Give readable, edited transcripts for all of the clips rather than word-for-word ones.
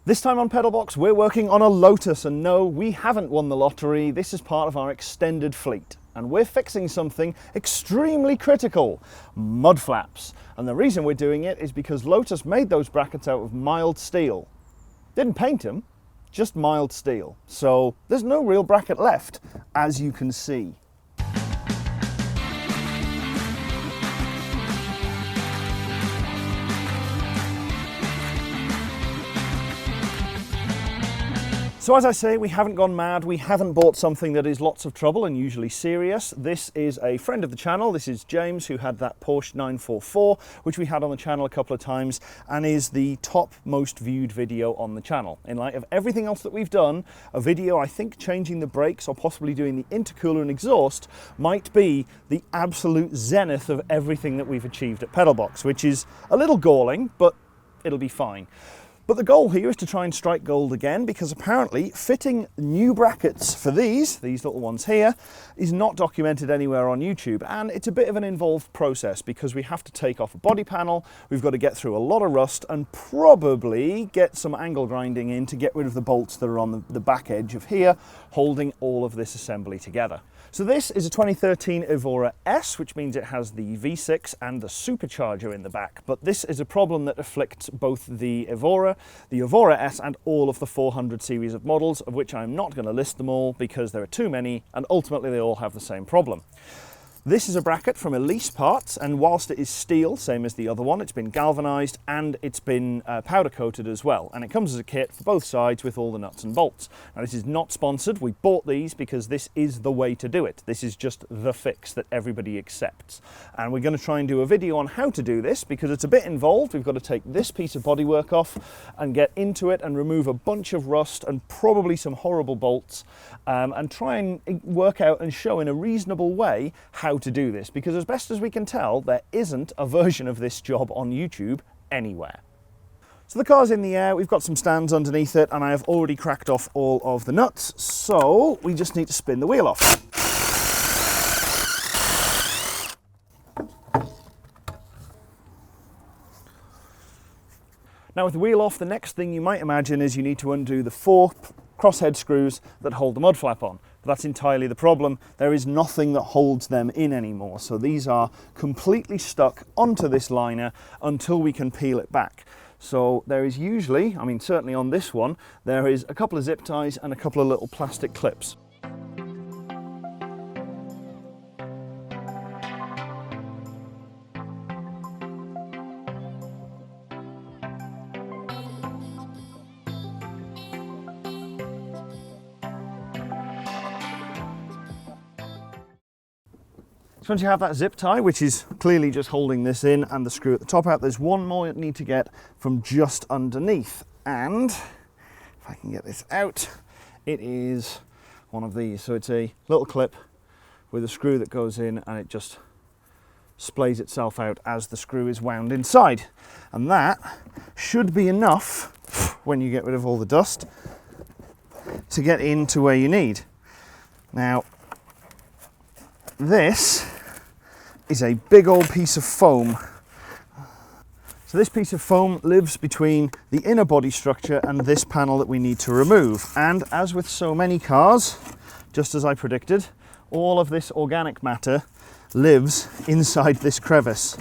This time on PedalBox, we're working on a Lotus, and no, we haven't won the lottery. This is part of our extended fleet, and we're fixing something extremely critical: mud flaps. And the reason we're doing it is because Lotus made those brackets out of mild steel. Didn't paint them, just mild steel. So there's no real bracket left, as you can see. So as I say, we haven't gone mad, we haven't bought something that is lots of trouble and usually serious. This is a friend of the channel. This is James, who had that Porsche 944, which we had on the channel a couple of times, and is the top most viewed video on the channel. In light of everything else that we've done, a video, I think, changing the brakes or possibly doing the intercooler and exhaust might be the absolute zenith of everything that we've achieved at PedalBox, which is a little galling, but it'll be fine. But the goal here is to try and strike gold again, because apparently fitting new brackets for these little ones here is not documented anywhere on YouTube, and it's a bit of an involved process because we have to take off a body panel, we've got to get through a lot of rust and probably get some angle grinding in to get rid of the bolts that are on the back edge of here, holding all of this assembly together. So this is a 2013 Evora S, which means it has the V6 and the supercharger in the back. But this is a problem that afflicts both the Evora S, and all of the 400 series of models, of which I'm not going to list them all because there are too many, and ultimately they all have the same problem. This is a bracket from Elise Parts, and whilst it is steel, same as the other one, it's been galvanized and it's been powder coated as well. And it comes as a kit for both sides with all the nuts and bolts. Now, this is not sponsored. We bought these because this is the way to do it. This is just the fix that everybody accepts. And we're going to try and do a video on how to do this because it's a bit involved. We've got to take this piece of bodywork off and get into it and remove a bunch of rust and probably some horrible bolts, and try and work out and show in a reasonable way how to do this, because as best as we can tell, there isn't a version of this job on YouTube anywhere. So the car's in the air, we've got some stands underneath it, and I have already cracked off all of the nuts, so we just need to spin the wheel off. Now with the wheel off, the next thing you might imagine is you need to undo the 4 crosshead screws that hold the mud flap on. But that's entirely the problem. There is nothing that holds them in anymore. So these are completely stuck onto this liner until we can peel it back. So there is usually, I mean certainly on this one, there is a couple of zip ties and a couple of little plastic clips. So once you have that zip tie, which is clearly just holding this in, and the screw at the top out, there's one more you need to get from just underneath. And if I can get this out, it is one of these. So it's a little clip with a screw that goes in, and it just splays itself out as the screw is wound inside. And that should be enough, when you get rid of all the dust, to get into where you need. Now, this is a big old piece of foam. So this piece of foam lives between the inner body structure and this panel that we need to remove. And as with so many cars, just as I predicted, all of this organic matter lives inside this crevice,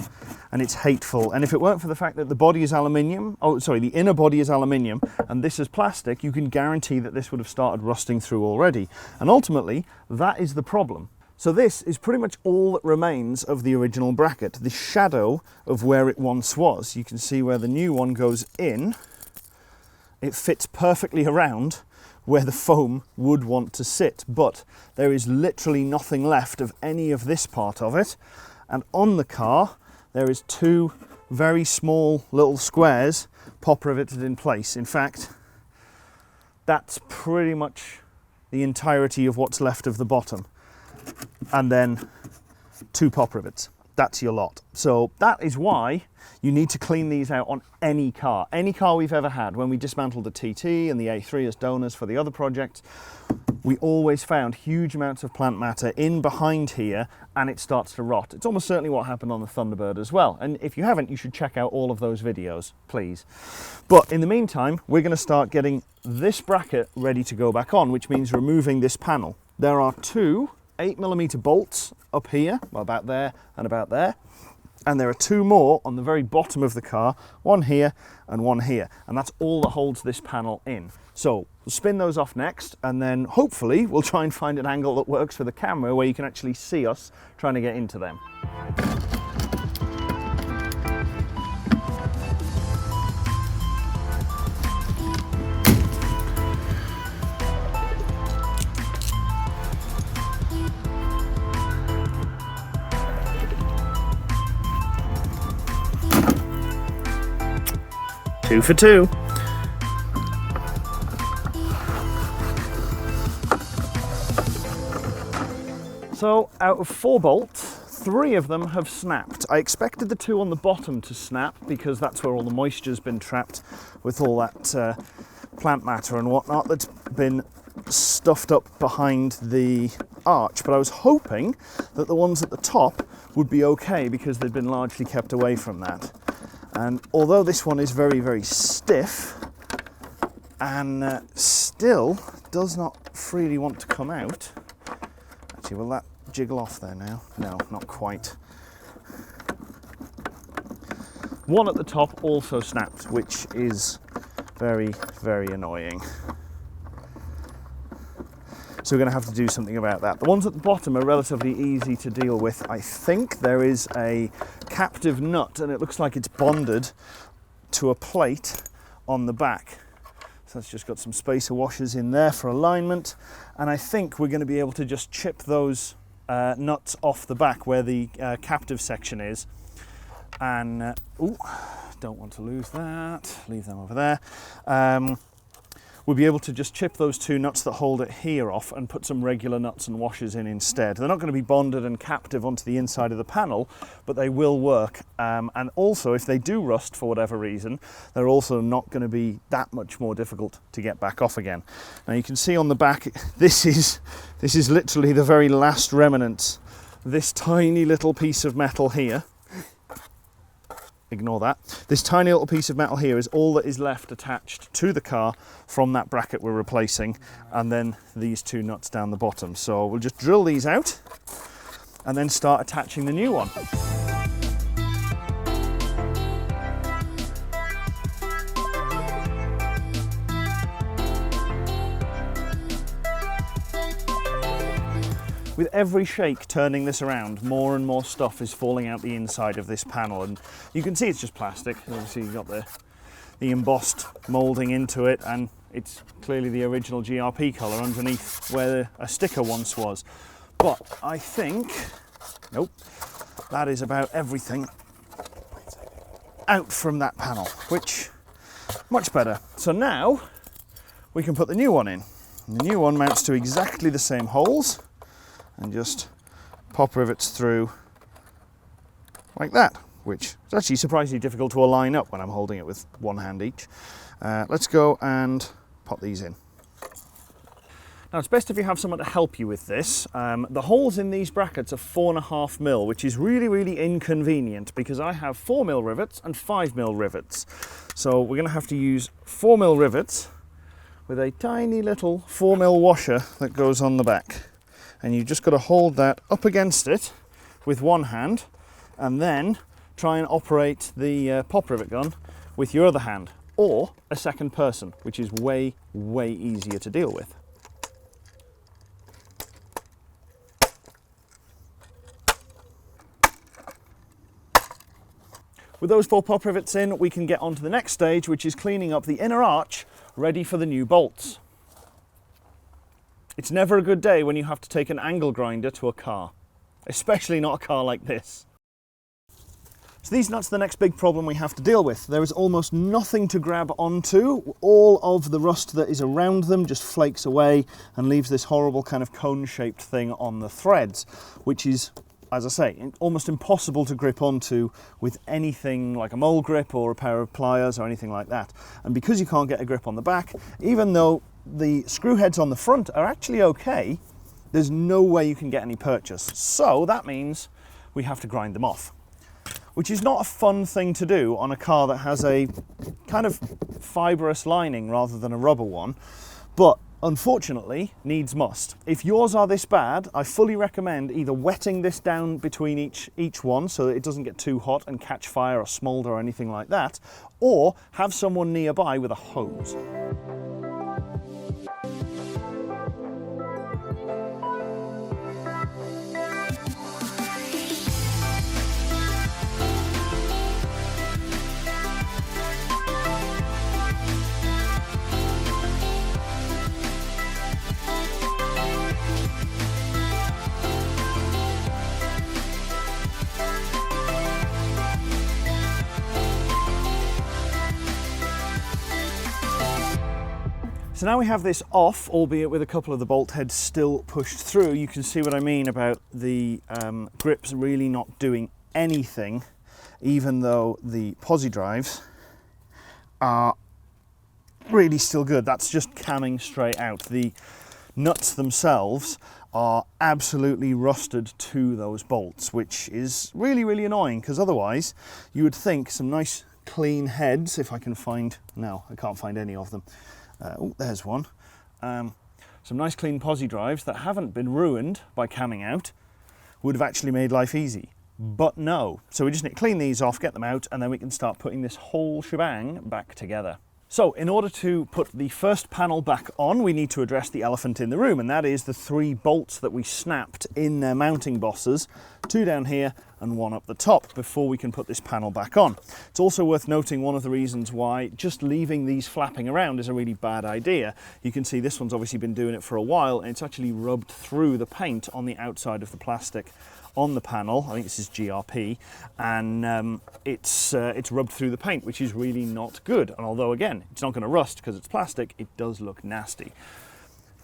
and it's hateful. And if it weren't for the fact that the body is aluminium, the inner body is aluminium and this is plastic, you can guarantee that this would have started rusting through already. And ultimately, that is the problem. So this is pretty much all that remains of the original bracket, the shadow of where it once was. You can see where the new one goes in. It fits perfectly around where the foam would want to sit, but there is literally nothing left of any of this part of it. And on the car, there is 2 very small little squares pop riveted in place. In fact, that's pretty much the entirety of what's left of the bottom. And then 2 pop rivets. that's your lot. So that is why you need to clean these out on any car we've ever had. When we dismantled the TT and the A3 as donors for the other projects, we always found huge amounts of plant matter in behind here, and it starts to rot. It's almost certainly what happened on the Thunderbird as well. And if you haven't, you should check out all of those videos, please. But in the meantime, we're going to start getting this bracket ready to go back on, which means removing this panel. There are two 8mm bolts up here, well, about there and about there. And there are two more on the very bottom of the car, one here and one here. And that's all that holds this panel in. So we'll spin those off next, and then hopefully we'll try and find an angle that works for the camera where you can actually see us trying to get into them. Two for two. So out of 4 bolts, 3 of them have snapped. I expected the 2 on the bottom to snap because that's where all the moisture's been trapped with all that plant matter and whatnot that's been stuffed up behind the arch. But I was hoping that the ones at the top would be okay because they'd been largely kept away from that. And although this one is very, very stiff and still does not freely want to come out. Actually, will that jiggle off there now? No, not quite. One at the top also snapped, which is very, very annoying. So we're going to have to do something about that. The ones at the bottom are relatively easy to deal with. I think there is a captive nut, and it looks like it's bonded to a plate on the back. So it's just got some spacer washers in there for alignment, and I think we're going to be able to just chip those nuts off the back where the captive section is. And ooh, don't want to lose that. Leave them over there. We'll be able to just chip those 2 nuts that hold it here off and put some regular nuts and washers in instead. They're not going to be bonded and captive onto the inside of the panel, but they will work. And also, if they do rust for whatever reason, they're also not going to be that much more difficult to get back off again. Now you can see on the back, this is literally the very last remnants. This tiny little piece of metal here. Ignore that. This tiny little piece of metal here is all that is left attached to the car from that bracket we're replacing, and then these 2 nuts down the bottom. So we'll just drill these out and then start attaching the new one. With every shake turning this around, more and more stuff is falling out the inside of this panel, and you can see it's just plastic. Obviously you've got the embossed moulding into it, and it's clearly the original GRP colour underneath where a sticker once was. But I think, nope, that is about everything out from that panel, which, much better. So now we can put the new one in. And the new one mounts to exactly the same holes, and just pop rivets through like that, which is actually surprisingly difficult to align up when I'm holding it with one hand each. Let's go and pop these in. Now it's best if you have someone to help you with this. The holes in these brackets are 4.5mm, which is really, really inconvenient because I have 4mm rivets and 5mm rivets. So we're going to have to use 4mm rivets with a tiny little 4mm washer that goes on the back. And you've just got to hold that up against it with one hand and then try and operate the pop rivet gun with your other hand, or a second person, which is way, way easier to deal with. With those 4 pop rivets in, we can get on to the next stage, which is cleaning up the inner arch, ready for the new bolts. It's never a good day when you have to take an angle grinder to a car, especially not a car like this. So these nuts are the next big problem we have to deal with. There is almost nothing to grab onto. All of the rust that is around them just flakes away and leaves this horrible kind of cone-shaped thing on the threads, which is as I say, almost impossible to grip onto with anything like a mole grip or a pair of pliers or anything like that. And because you can't get a grip on the back, even though the screw heads on the front are actually okay, there's no way you can get any purchase. So that means we have to grind them off, which is not a fun thing to do on a car that has a kind of fibrous lining rather than a rubber one, but unfortunately needs must. If yours are this bad, I fully recommend either wetting this down between each one so that it doesn't get too hot and catch fire or smolder or anything like that, or have someone nearby with a hose. So now we have this off, albeit with a couple of the bolt heads still pushed through. You can see what I mean about the grips really not doing anything, even though the posi drives are really still good. That's just camming straight out. The nuts themselves are absolutely rusted to those bolts, which is really, really annoying, because otherwise you would think some nice clean heads, if I can find, no, I can't find any of them. Oh, there's one. Some nice clean posi drives that haven't been ruined by camming out would have actually made life easy. But no. So we just need to clean these off, get them out, and then we can start putting this whole shebang back together. So in order to put the first panel back on, we need to address the elephant in the room, and that is the 3 bolts that we snapped in their mounting bosses, 2 down here and 1 up the top, before we can put this panel back on. It's also worth noting one of the reasons why just leaving these flapping around is a really bad idea. You can see this one's obviously been doing it for a while, and it's actually rubbed through the paint on the outside of the plastic on the panel. I think this is GRP, and it's rubbed through the paint, which is really not good. And although again it's not going to rust because it's plastic, it does look nasty.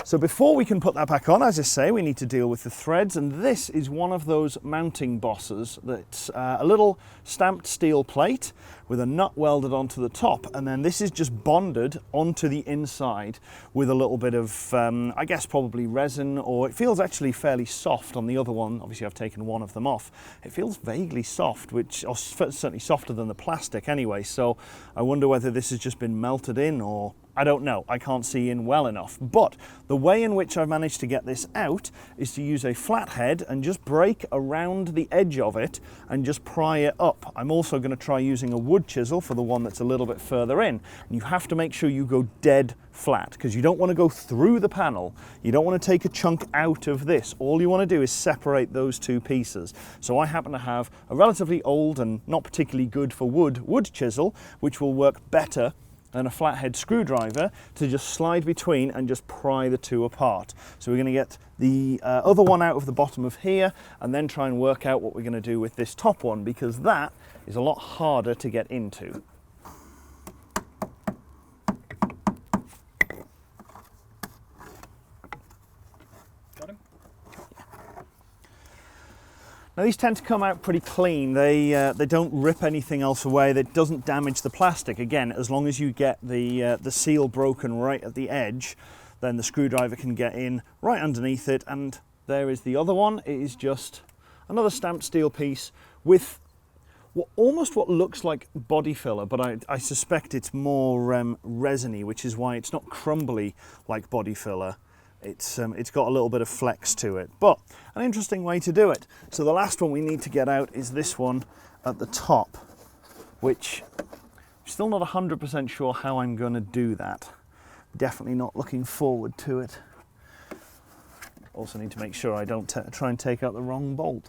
So before we can put that back on, as I say, we need to deal with the threads, and this is one of those mounting bosses that's a little stamped steel plate with a nut welded onto the top, and then this is just bonded onto the inside with a little bit of, I guess probably resin, or it feels actually fairly soft on the other one. Obviously I've taken one of them off. It feels vaguely soft, which, or certainly softer than the plastic anyway, so I wonder whether this has just been melted in, or I don't know, I can't see in well enough. But the way in which I've managed to get this out is to use a flathead and just break around the edge of it and just pry it up. I'm also going to try using a wood chisel for the one that's a little bit further in. And you have to make sure you go dead flat, because you don't want to go through the panel. You don't want to take a chunk out of this. All you want to do is separate those 2 pieces. So I happen to have a relatively old and not particularly good for wood chisel, which will work better than a flathead screwdriver to just slide between and just pry the 2 apart. So we're going to get the other one out of the bottom of here, and then try and work out what we're going to do with this top one, because that is a lot harder to get into. Got him? Now these tend to come out pretty clean. They don't rip anything else away. That doesn't damage the plastic. Again, as long as you get the seal broken right at the edge, then the screwdriver can get in right underneath it. And there is the other one. It is just another stamped steel piece with almost what looks like body filler, but I suspect it's more resiny, which is why it's not crumbly like body filler. It's got a little bit of flex to it, but an interesting way to do it. So the last one we need to get out is this one at the top, which I'm still not 100% sure how I'm going to do that. Definitely not looking forward to it. Also need to make sure I don't try and take out the wrong bolt.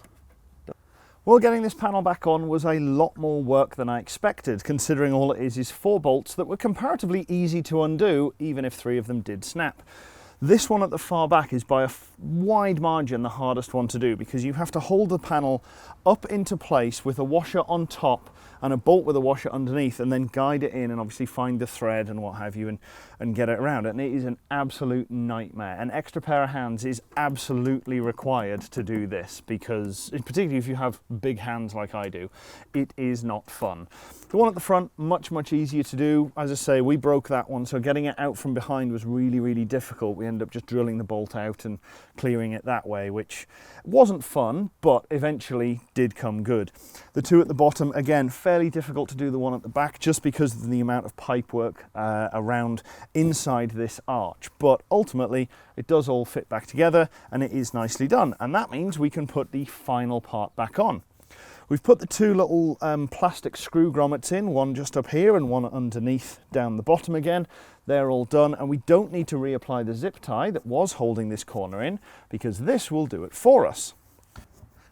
Well, getting this panel back on was a lot more work than I expected, considering all it is 4 bolts that were comparatively easy to undo, even if 3 of them did snap. This one at the far back is by a wide margin the hardest one to do, because you have to hold the panel up into place with a washer on top and a bolt with a washer underneath, and then guide it in and obviously find the thread and what have you, and get it around. And it is an absolute nightmare. An extra pair of hands is absolutely required to do this, because particularly if you have big hands like I do, it is not fun. The one at the front, much easier to do. As I say, we broke that one, so getting it out from behind was really difficult. We ended up just drilling the bolt out and clearing it that way, which wasn't fun, but eventually did come good. The two at the bottom, again, fairly difficult to do the one at the back, just because of the amount of pipe work around inside this arch. But ultimately, it does all fit back together, and it is nicely done. And that means we can put the final part back on. We've put the two little plastic screw grommets in, one just up here and one underneath down the bottom again. They're all done, and we don't need to reapply the zip tie that was holding this corner in, because this will do it for us.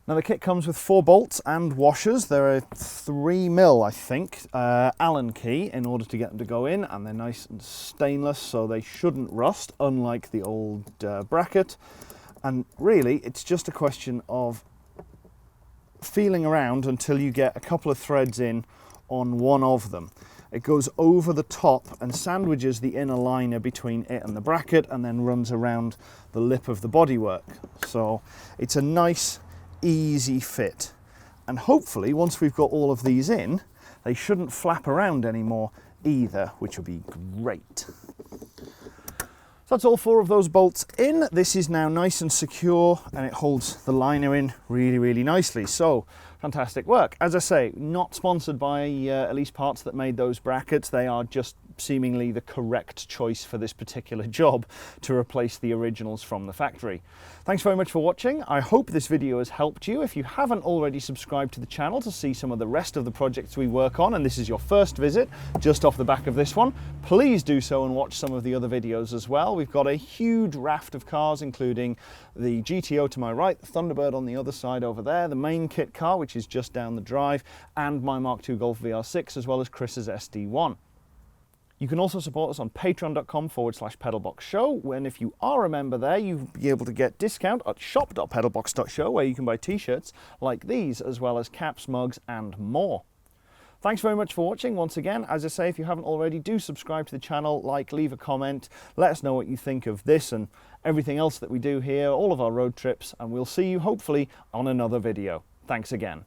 Now the kit comes with 4 bolts and washers. They're a 3mm, I think, Allen key in order to get them to go in, and they're nice and stainless, so they shouldn't rust, unlike the old bracket. And really, it's just a question of feeling around until you get a couple of threads in on one of them. It goes over the top and sandwiches the inner liner between it and the bracket, and then runs around the lip of the bodywork. So it's a nice, easy fit. And hopefully, once we've got all of these in, they shouldn't flap around anymore either, which will be great. So that's all 4 of those bolts in. This is now nice and secure, and it holds the liner in really nicely. So fantastic work. As I say, not sponsored by Elise Parts that made those brackets. They are just seemingly the correct choice for this particular job to replace the originals from the factory. Thanks very much for watching. I hope this video has helped you. If you haven't already subscribed to the channel to see some of the rest of the projects we work on, and this is your first visit just off the back of this one, please do so and watch some of the other videos as well. We've got a huge raft of cars, including the GTO to my right, the Thunderbird on the other side over there, the main kit car, which is just down the drive, and my Mark II Golf VR6, as well as Chris's SD1. You can also support us on patreon.com/PedalBox Show, when if you are a member there, you'll be able to get discount at shop.pedalbox.show, where you can buy t-shirts like these, as well as caps, mugs, and more. Thanks very much for watching once again. As I say, if you haven't already, do subscribe to the channel, like, leave a comment, let us know what you think of this and everything else that we do here, all of our road trips, and we'll see you hopefully on another video. Thanks again.